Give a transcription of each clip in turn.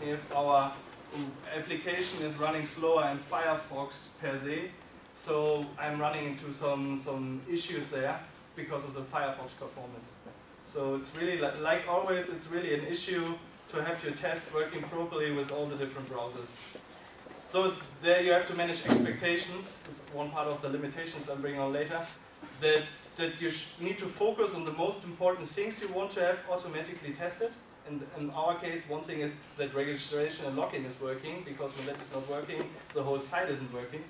if our application is running slower in Firefox per se. So I'm running into some issues there because of the Firefox performance. So it's really, like always, it's really an issue to have your test working properly with all the different browsers. So there you have to manage expectations. It's one part of the limitations I'll bring on later. That you need to focus on the most important things you want to have automatically tested. And in our case, one thing is that registration and login is working, because when that is not working, the whole site isn't working.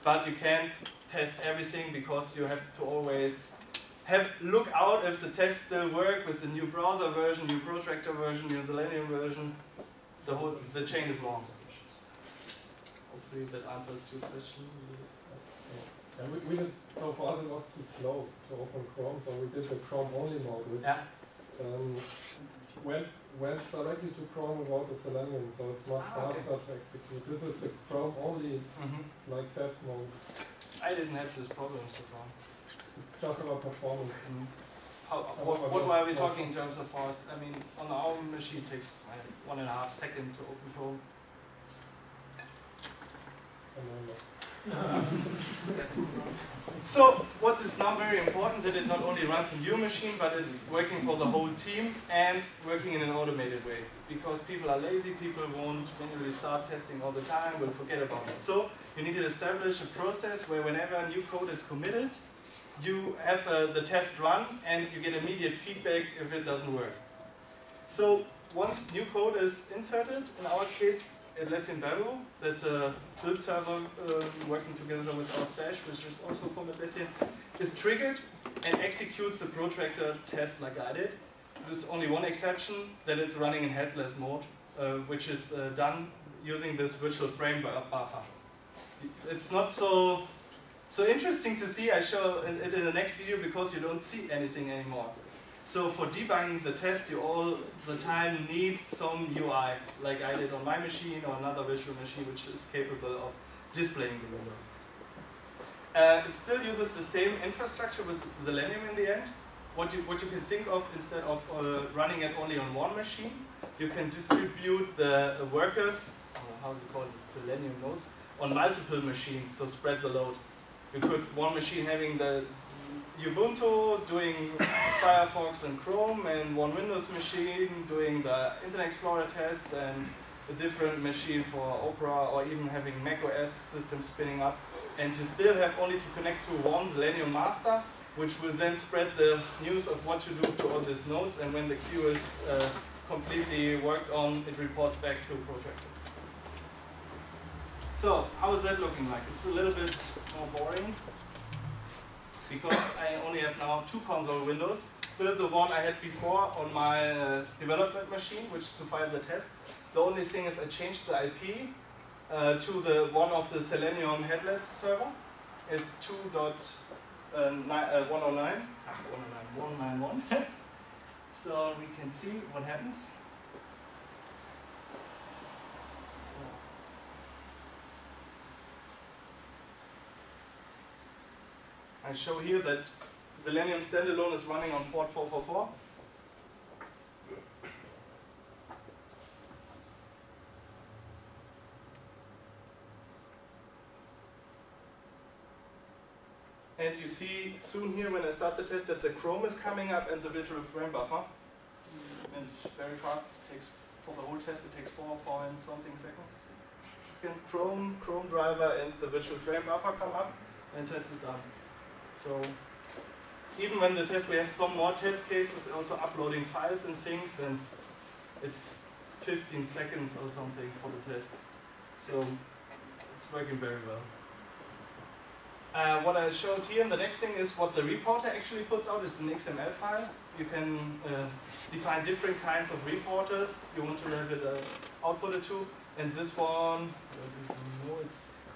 But you can't test everything, because you have to always look out if the tests still work with the new browser version, new protractor version, new Selenium version. The chain is long. Hopefully that answers your question. Yeah, we did, so for us it was too slow to open Chrome, so we did the Chrome only mode, which went directly to Chrome without the Selenium, so it's much faster to execute. This is the Chrome only like dev mode. I didn't have this problem so far. It's just about performance. What are we talking in terms of fast? I mean, on our machine it takes 1.5 seconds to open Chrome. So what is now very important, that it not only runs on your machine, but is working for the whole team and working in an automated way. Because people are lazy, people won't manually start testing all the time, will forget about it. So you need to establish a process where whenever new code is committed, you have the test run and you get immediate feedback if it doesn't work. So once new code is inserted, in our case, Headless in Bamboo, that's a build server working together with our stash, which is also from Atlassian, is triggered and executes the protractor test like I did. There's only one exception, that it's running in headless mode, which is done using this virtual frame buffer. It's not so interesting to see. I show it in the next video because you don't see anything anymore. So for debugging the test, you all the time need some UI, like I did on my machine or another virtual machine, which is capable of displaying the windows. It still uses the same infrastructure with Selenium in the end. What you can think of, instead of running it only on one machine, you can distribute the workers, how's it called, Selenium nodes, on multiple machines, so spread the load. You could one machine having the Ubuntu doing Firefox and Chrome, and one Windows machine doing the Internet Explorer tests, and a different machine for Opera, or even having Mac OS system spinning up. And you still have only to connect to one Selenium master, which will then spread the news of what to do to all these nodes, and when the queue is completely worked on, it reports back to Protractor. So, how is that looking like? It's a little bit more boring, because I only have now 2 console windows. Still the one I had before on my development machine, which to file the test. The only thing is I changed the IP to the one of the Selenium Headless server. It's 2.109. So we can see what happens. I show here that Selenium standalone is running on port 444. And you see soon here when I start the test that the Chrome is coming up and the virtual frame buffer. And it's very fast. It takes, for the whole test, it takes 4 point something seconds. Scan Chrome driver and the virtual frame buffer come up, and test is done. So even when the test, we have some more test cases, also uploading files and things, and it's 15 seconds or something for the test. So it's working very well. What I showed here, and the next thing is what the reporter actually puts out. It's an XML file. You can define different kinds of reporters you want to have it outputted to. And this one,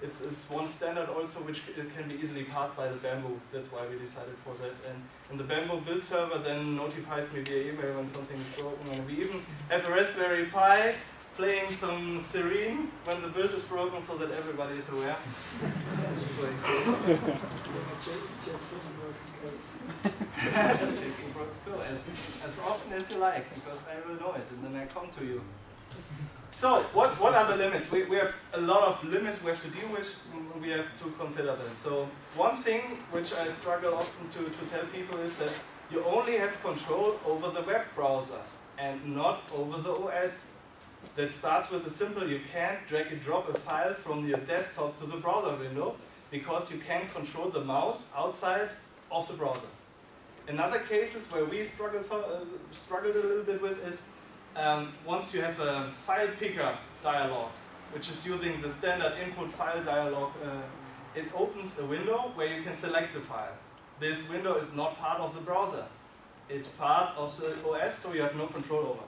it's one standard also, which can be easily passed by the Bamboo. That's why we decided for that. And the Bamboo build server then notifies me via email when something is broken. And we even have a Raspberry Pi playing some Serene when the build is broken, so that everybody is aware. As often as you like, because I will know it, and then I come to you. So, what are the limits? We have a lot of limits we have to deal with, we have to consider them. So, one thing which I struggle often to tell people is that you only have control over the web browser and not over the OS. That starts with a simple, you can't drag and drop a file from your desktop to the browser window because you can't control the mouse outside of the browser. Another cases where we struggled a little bit with is once you have a file picker dialog, which is using the standard input file dialog, it opens a window where you can select the file. This window is not part of the browser. It's part of the OS, so you have no control over.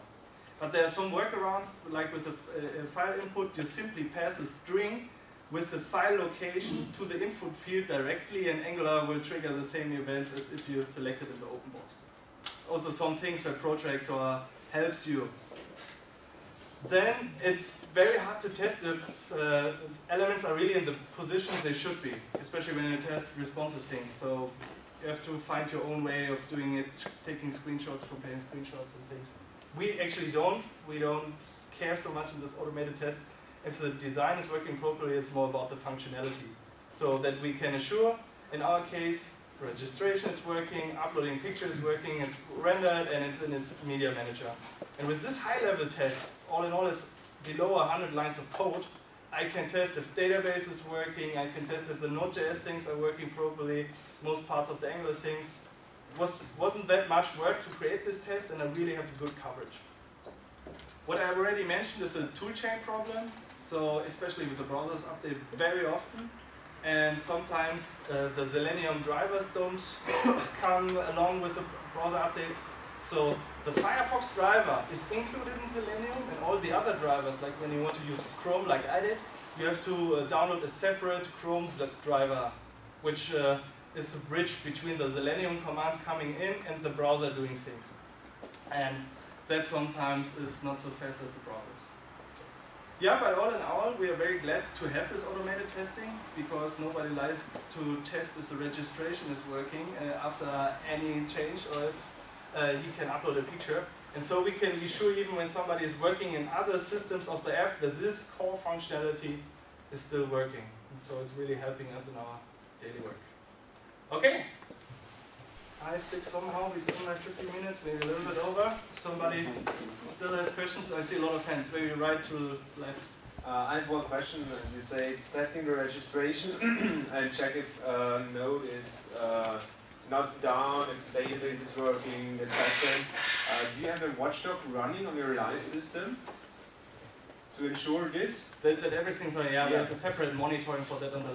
But there are some workarounds, like with a file input, you simply pass a string with the file location to the input field directly, and Angular will trigger the same events as if you selected in the open box. It's also some things where Protractor helps you. Then it's very hard to test if elements are really in the positions they should be, especially when you test responsive things. So you have to find your own way of doing it, taking screenshots, comparing screenshots and things. We actually don't. We don't care so much in this automated test. If the design is working properly, it's more about the functionality. So that we can assure, in our case, registration is working, uploading pictures is working, it's rendered, and it's in its media manager. And with this high-level test, all in all, it's below 100 lines of code. I can test if database is working, I can test if the Node.js things are working properly, most parts of the Angular things. Wasn't that much work to create this test, and I really have good coverage. What I already mentioned is a toolchain problem, so especially with the browsers update very often, and sometimes the Selenium drivers don't come along with the browser updates. So the Firefox driver is included in Selenium, and all the other drivers, like when you want to use Chrome like I did, you have to download a separate Chrome driver, which is the bridge between the Selenium commands coming in and the browser doing things. And that sometimes is not so fast as the browsers. Yeah, but all in all, we are very glad to have this automated testing, because nobody likes to test if the registration is working after any change, or if he can upload a picture. And so we can be sure, even when somebody is working in other systems of the app, that this core functionality is still working. And so it's really helping us in our daily work. Okay. I stick somehow between my 50 minutes, maybe a little bit over. Somebody still has questions? I see a lot of hands. Maybe right to left. I have one question. You say it's testing the registration and check if node is not down, if the database is working, the testing. Do you have a watchdog running on your live system to ensure this? That everything's running. Yeah, we have a separate monitoring for that on the